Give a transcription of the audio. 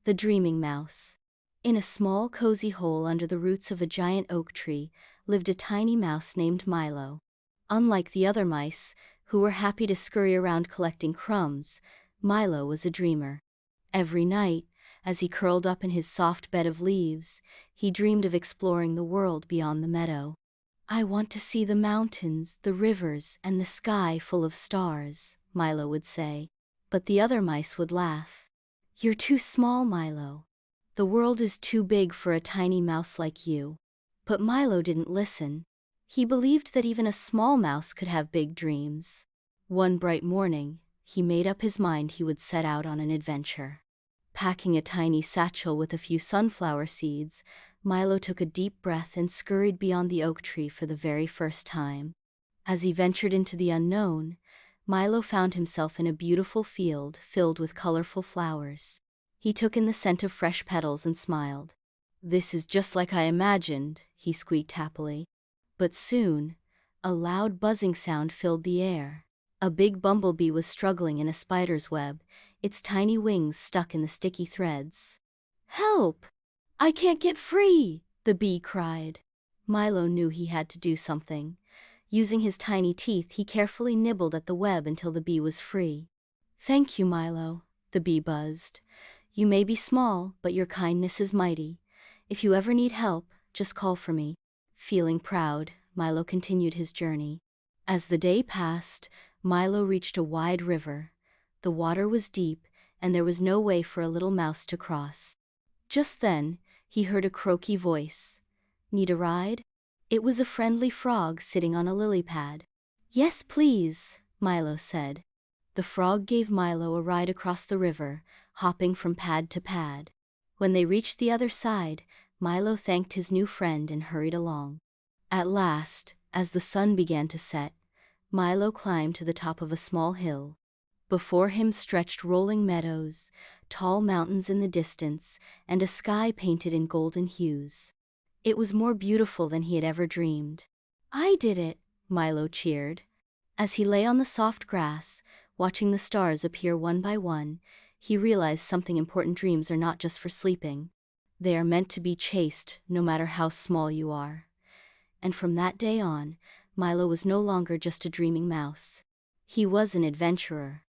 The Dreaming Mouse. In a small cozy hole under the roots of a giant oak tree lived a tiny mouse named Milo. Unlike the other mice, who were happy to scurry around collecting crumbs, Milo was a dreamer. Every night, as he curled up in his soft bed of leaves, he dreamed of exploring the world beyond the meadow. "I want to see the mountains, the rivers, and the sky full of stars," Milo would say. But the other mice would laugh. "You're too small, Milo. The world is too big for a tiny mouse like you." But Milo didn't listen. He believed that even a small mouse could have big dreams. One bright morning, he made up his mind he would set out on an adventure. Packing a tiny satchel with a few sunflower seeds, Milo took a deep breath and scurried beyond the oak tree for the very first time. As he ventured into the unknown, Milo found himself in a beautiful field filled with colorful flowers. He took in the scent of fresh petals and smiled. "This is just like I imagined," he squeaked happily. But soon, a loud buzzing sound filled the air. A big bumblebee was struggling in a spider's web, its tiny wings stuck in the sticky threads. "Help! I can't get free!" the bee cried. Milo knew he had to do something. Using his tiny teeth, he carefully nibbled at the web until the bee was free. "Thank you, Milo," the bee buzzed. "You may be small, but your kindness is mighty. If you ever need help, just call for me." Feeling proud, Milo continued his journey. As the day passed, Milo reached a wide river. The water was deep, and there was no way for a little mouse to cross. Just then, he heard a croaky voice. "Need a ride?" It was a friendly frog sitting on a lily pad. "Yes, please," Milo said. The frog gave Milo a ride across the river, hopping from pad to pad. When they reached the other side, Milo thanked his new friend and hurried along. At last, as the sun began to set, Milo climbed to the top of a small hill. Before him stretched rolling meadows, tall mountains in the distance, and a sky painted in golden hues. It was more beautiful than he had ever dreamed. "I did it!" Milo cheered. As he lay on the soft grass, watching the stars appear one by one, he realized something important: dreams are not just for sleeping. They are meant to be chased, no matter how small you are. And from that day on, Milo was no longer just a dreaming mouse. He was an adventurer.